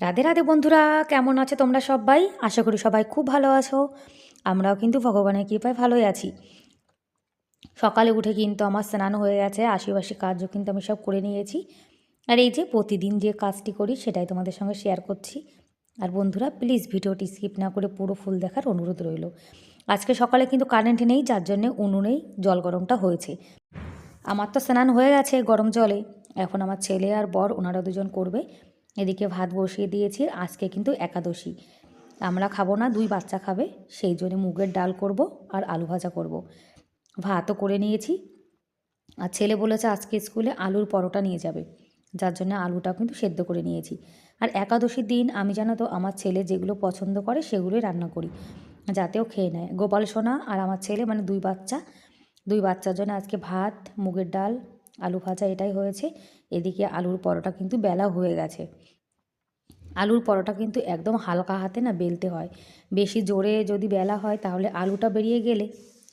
রাধে রাধে বন্ধুরা, কেমন আছো তোমরা সবাই? আশা করি সবাই খুব ভালো আছো। আমরাও কিন্তু ভগবানের কৃপায় ভালোই আছি। সকালে উঠে কিন্তু আমার স্নান হয়ে গেছে, আশিবাসী কাজও কিন্তু আমি সব করে নিয়েছি। আর এই যে প্রতিদিন যে কাজটি করি সেটাই তোমাদের সঙ্গে শেয়ার করছি। আর বন্ধুরা প্লিজ ভিডিওটি স্কিপ না করে পুরো ফুল দেখার অনুরোধ রইল। আজকে সকালে কিন্তু কারেন্ট নেই, যার জন্যে উনুনেই জল গরমটা হয়েছে। আমার তো স্নান হয়ে গেছে গরম জলে। এখন আমার ছেলে আর বর ওনারা দুজন করবে। এদিকে ভাত বসিয়ে দিয়েছি। আজকে কিন্তু একাদশী, আমরা খাবো না, 2 বাচ্চা খাবে। সেই জন্য মুগের ডাল করব আর আলু ভাজা করব। ভাতও করে নিয়েছি। আর ছেলে বলেছে আজকে স্কুলে আলুর পরোটা নিয়ে যাবে, যার জন্য আলুটা কিন্তু সেদ্ধ করে নিয়েছি। আর একাদশীর দিন আমি জানো তো আমার ছেলে যেগুলো পছন্দ করে সেগুলোই রান্না করি, যাতেও খেয়ে নেয়। গোপাল সোনা আর আমার ছেলে মানে 2 বাচ্চা, 2 বাচ্চার জন্য আজকে ভাত, মুগের ডাল, আলু ভাজা এটাই হয়েছে। এদিকে আলুর পরোটা কিন্তু বেলা হয়ে গেছে। আলুর পরোটা কিন্তু একদম হালকা হাতে না বেলতে হয়। বেশি জোরে যদি বেলা হয় তাহলে আলুটা বেরিয়ে গেলে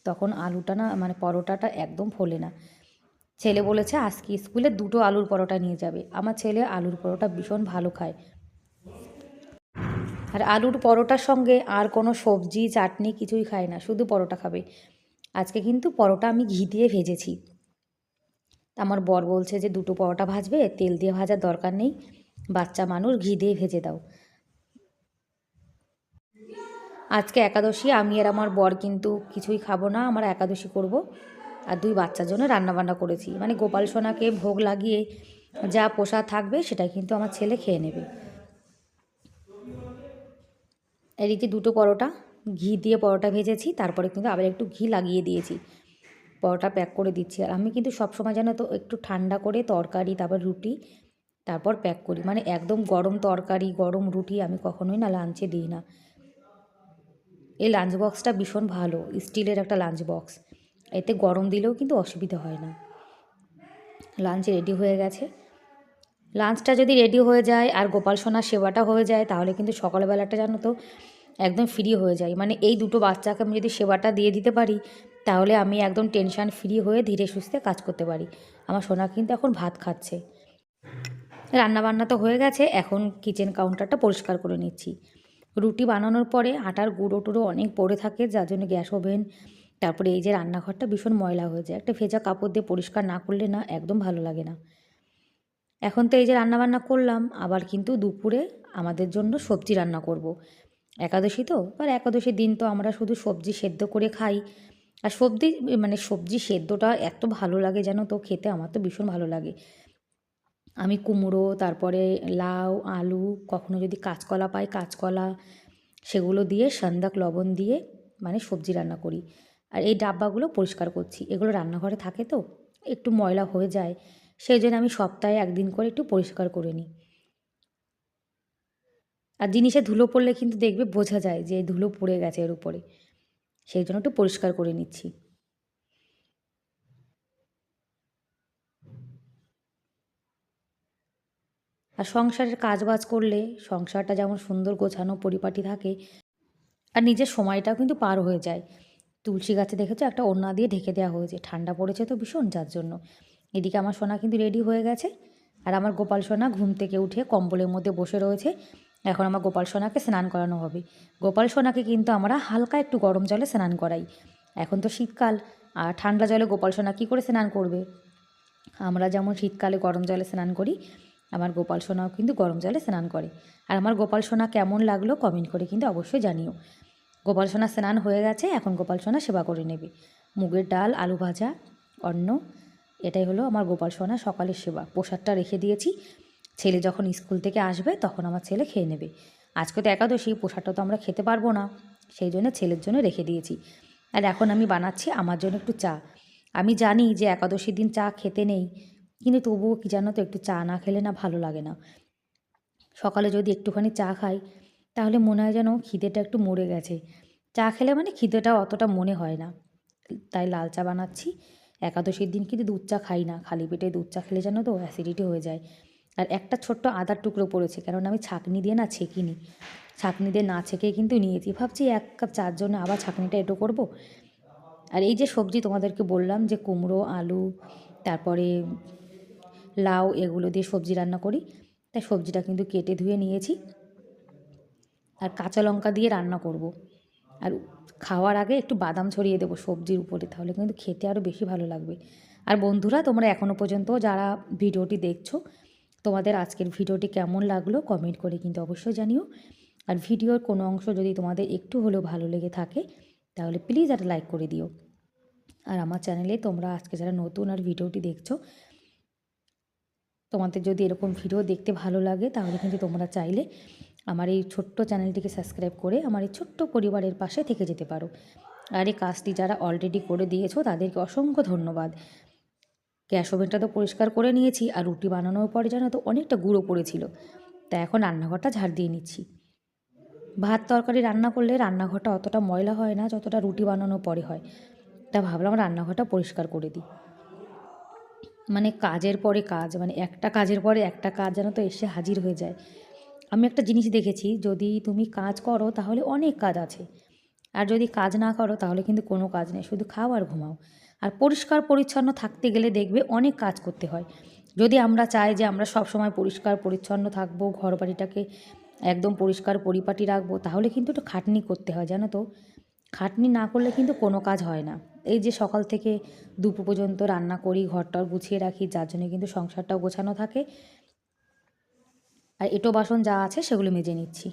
তখন আলুটা না মানে পরোটাটা একদম ফোলে না। ছেলে বলেছে আজকে স্কুলে 2টো আলুর পরোটা নিয়ে যাবে। আমার ছেলে আলুর পরোটা ভীষণ ভালো খায়। আর আলুর পরোটার সঙ্গে আর কোনো সবজি চাটনি কিছুই খায় না, শুধু পরোটা খাবে। আজকে কিন্তু পরোটা আমি ঘি দিয়ে ভেজেছি। আমার বর বলছে যে 2টো পরোটা ভাজবে, তেল দিয়ে ভাজার দরকার নেই, বাচ্চা মানুষ, ঘি দিয়ে ভেজে দাও। আজকে একাদশী, আমি আর আমার বর কিন্তু কিছুই খাবো না, আমরা একাদশী করব। আর 2 বাচ্চার জন্য রান্নাবান্না করেছি, মানে গোপাল সোনাকে ভোগ লাগিয়ে যা প্রসাদ থাকবে সেটাই কিন্তু আমার ছেলে খেয়ে নেবে। এদিকে 2টো পরোটা ঘি দিয়ে পরোটা ভেজেছি, তারপরে কিন্তু আবার একটু ঘি লাগিয়ে দিয়েছি। পরোটা প্যাক করে দিচ্ছি। আর আমি কিন্তু সবসময় জানো তো একটু ঠান্ডা করে তরকারি, তারপর রুটি, তারপর প্যাক করি। মানে একদম গরম তরকারি, গরম রুটি আমি কখনোই না লাঞ্চে দিই না। এই লাঞ্চ বক্সটা ভীষণ ভালো, স্টিলের একটা লাঞ্চ বক্স, এতে গরম দিলেও কিন্তু অসুবিধা হয় না। লাঞ্চ রেডি হয়ে গেছে। লাঞ্চটা যদি রেডি হয়ে যায় আর গোপাল সোনার সেবাটা হয়ে যায় তাহলে কিন্তু সকালবেলাটা জানো তো একদম ফ্রি হয়ে যায়। মানে এই 2টো বাচ্চাকে আমি যদি সেবাটা দিয়ে দিতে পারি তাহলে আমি একদম টেনশন ফ্রি হয়ে ধীরে সুস্থে কাজ করতে পারি। আমার সোনা কিন্তু এখন ভাত খাচ্ছে। রান্নাবান্না তো হয়ে গেছে, এখন কিচেন কাউন্টারটা পরিষ্কার করে নিচ্ছি। রুটি বানানোর পরে আটার গুঁড়ো টুড়ো অনেক পড়ে থাকে, যার জন্য গ্যাস ওভেন, তারপরে এই যে রান্নাঘরটা ভীষণ ময়লা হয়ে যায়। একটা ভেজা কাপড় দিয়ে পরিষ্কার না করলে না একদম ভালো লাগে না। এখন তো এই যে রান্নাবান্না করলাম, আবার কিন্তু দুপুরে আমাদের জন্য সবজি রান্না করব। একাদশী তো, আর একাদশীর দিন তো আমরা শুধু সবজি সেদ্ধ করে খাই। আর সবজি মানে সবজি সেদ্ধটা এত ভালো লাগে জানো তো খেতে, আমার তো ভীষণ ভালো লাগে। আমি কুমড়ো, তারপরে লাউ, আলু, কখনো যদি কাঁচকলা পাই কাঁচকলা, সেগুলো দিয়ে সান্দাক লবণ দিয়ে মানে সবজি রান্না করি। আর এই ডাব্বাগুলো পরিষ্কার করছি, এগুলো রান্নাঘরে থাকে তো একটু ময়লা হয়ে যায়, সেই জন্য আমি সপ্তাহে 1 দিন করে একটু পরিষ্কার করে নিই। আর জিনিসে ধুলো পড়লে কিন্তু দেখবে বোঝা যায় যে ধুলো পড়ে গেছে এর উপরে, সেই জন্য একটু পরিষ্কার করে নিচ্ছি। আর সংসারের কাজবাজ করলে সংসারটা যেমন সুন্দর গোছানো পরিপাটি থাকে, আর নিজের সময়টাও কিন্তু পার হয়ে যায়। তুলসী গাছে দেখেছো একটা ওড়না দিয়ে ঢেকে দেওয়া হয়েছে, ঠান্ডা পড়েছে তো ভীষণ, যার জন্য। এদিকে আমার সোনা কিন্তু রেডি হয়ে গেছে। আর আমার গোপাল সোনা ঘুম থেকে উঠে কম্বলের মধ্যে বসে রয়েছে। এখন আমার গোপাল সোনাকে স্নান করানো হবে। গোপাল সোনাকে কিন্তু আমরা হালকা একটু গরম জলে স্নান করাই। এখন তো শীতকাল, আর ঠান্ডা জলে গোপাল সোনা কী করে স্নান করবে? আমরা যেমন শীতকালে গরম জলে স্নান করি, আমার গোপাল সোনাও কিন্তু গরম জলে স্নান করে। আর আমার গোপাল সোনা কেমন লাগলো কমেন্ট করে কিন্তু অবশ্যই জানিও। গোপাল সোনা স্নান হয়ে গেছে, এখন গোপাল সোনা সেবা করে নেবে। মুগের ডাল, আলু ভাজা, অন্ন, এটাই হলো আমার গোপাল সোনা সকালের সেবা। প্রসাদটা রেখে দিয়েছি, ছেলে যখন স্কুল থেকে আসবে তখন আমার ছেলে খেয়ে নেবে। আজকে তো একাদশী, প্রসাদটা তো আমরা খেতে পারবো না, সেই জন্য ছেলের জন্য রেখে দিয়েছি। আর এখন আমি বানাচ্ছি আমার জন্য একটু চা। আমি জানি যে একাদশীর দিন চা খেতে নেই, কিন্তু তবুও কী জানো তো একটু চা না খেলে না ভালো লাগে না। সকালে যদি একটুখানি চা খাই তাহলে মনে হয় যেন খিদেটা একটু মরে গেছে। চা খেলে মানে খিদেটা অতটা মনে হয় না, তাই লাল চা বানাচ্ছি। একাদশীর দিন কিন্তু দুধ চা খাই না, খালি পেটে দুধ চা খেলে জানো তো অ্যাসিডিটি হয়ে যায়। আর একটা ছোট্ট আদার টুকরো পড়েছে, কারণ আমি ছাঁকনি দিয়ে না ছেঁকিনি, ছাঁকনি দিয়ে না ছেঁকেই কিন্তু নিয়েছি। ভাবছি 1 কাপ চার জন্য আবার ছাঁকনিটা এঁটো করব। আর এই যে সবজি তোমাদেরকে বললাম যে কুমড়ো, আলু, তারপরে লাউ, এগুলো দিয়ে সবজি রান্না করি। তাই সবজিটা কিন্তু কেটে ধুয়ে নিয়েছি। আর কাঁচা লঙ্কা দিয়ে রান্না করব। আর খাওয়ার আগে একটু বাদাম ছড়িয়ে দেবো সবজির উপরে, তাহলে কিন্তু খেতে আরও বেশি ভালো লাগবে। আর বন্ধুরা, তোমরা এখনও পর্যন্ত যারা ভিডিওটি দেখছো, তোমাদের আজকের ভিডিওটি কেমন লাগলো কমেন্ট করে কিন্তু অবশ্যই জানিও। আর ভিডিওর কোনো অংশ যদি তোমাদের একটু হলেও ভালো লেগে থাকে তাহলে প্লিজ একটা লাইক করে দিও। আর আমার চ্যানেলে তোমরা আজকে যারা নতুন আর ভিডিওটি দেখছো, তোমাদের যদি এরকম ভিডিও দেখতে ভালো লাগে তাহলে কিন্তু তোমরা চাইলে আমার এই ছোট্ট চ্যানেলটিকে সাবস্ক্রাইব করে আমার এই ছোট্ট পরিবারের পাশে থেকে যেতে পারো। আর এই কাজটি যারা অলরেডি করে দিয়েছো তাদেরকে অসংখ্য ধন্যবাদ। গ্যাস ওভেনটা তো পরিষ্কার করে নিয়েছি, আর রুটি বানানোর পরে জানো তো অনেকটা গুঁড়ো পড়েছিল, তাই এখন রান্নাঘরটা ঝাড় দিয়ে নিচ্ছি। ভাত তরকারি রান্না করলে রান্নাঘরটা অতটা ময়লা হয় না যতটা রুটি বানানোর পরে হয়, তা ভাবলাম রান্নাঘরটা পরিষ্কার করে দিই। মানে কাজের পরে কাজ, মানে একটা কাজের পরে একটা কাজ যেন তো এসে হাজির হয়ে যায়। আমি একটা জিনিস দেখেছি, যদি তুমি কাজ করো তাহলে অনেক কাজ আছে, আর যদি কাজ না করো তাহলে কিন্তু কোনো কাজ নেই, শুধু খাও আর ঘুমাও। আর পরিষ্কার পরিচ্ছন্ন থাকতে গেলে দেখবে অনেক কাজ করতে হয়। যদি আমরা চাই যে আমরা সব সময় পরিষ্কার পরিচ্ছন্ন থাকবো, ঘর বাড়িটাকে একদম পরিষ্কার পরিপাটি রাখবো, তাহলে কিন্তু একটু খাটনি করতে হয় জানো তো। খাটনি না করলে কিন্তু কোনো কাজ হয় না। এই যে সকাল থেকে দুপুর পর্যন্ত রান্না করি, ঘরটাও গুছিয়ে রাখি, যার জন্য কিন্তু সংসারটাও গোছানো থাকে। আর এঁটো বাসন যা আছে সেগুলো মেজে নিচ্ছি।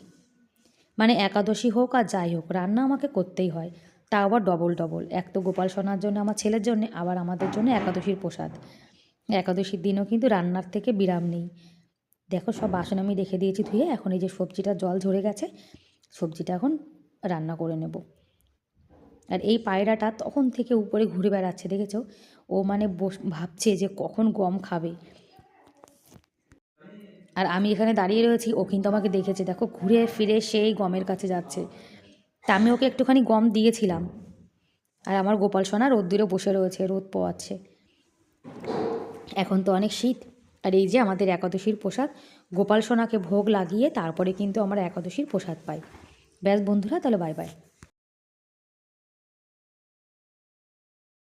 মানে একাদশী হোক আর যাই হোক, রান্না আমাকে করতেই হয়, তা আবার ডবল ডবল। এক তো গোপাল সোনার জন্য, আমার ছেলের জন্য, আবার আমাদের জন্য একাদশীর প্রসাদ। একাদশীর দিনও কিন্তু রান্নার থেকে বিরাম নেই। দেখো সব বাসন আমি রেখে দিয়েছি ধুয়ে, এখন এই যে সবজিটা জল ঝরে গেছে, সবজিটা এখন রান্না করে নেব। আর এই পায়রাটা তখন থেকে উপরে ঘুরে বেড়াচ্ছে, দেখেছো? ও মানে ভাবছে যে কখন গম খাবে। আর আমি এখানে দাঁড়িয়ে রয়েছি, ও কিন্তু আমাকে দেখেছে, দেখো ঘুরে ফিরে সেই গমের কাছে যাচ্ছে। তা আমি ওকে একটুখানি গম দিয়েছিলাম। আর আমার গোপাল সোনা রোদ্দুরে বসে রয়েছে, রোদ পোয়াচ্ছে। এখন তো অনেক শীত। আর এই যে আমাদের একাদশীর প্রসাদ, গোপাল সোনাকে ভোগ লাগিয়ে তারপরে কিন্তু আমরা একাদশীর প্রসাদ পাই। ব্যাস বন্ধুরা, তাহলে বাই বাই।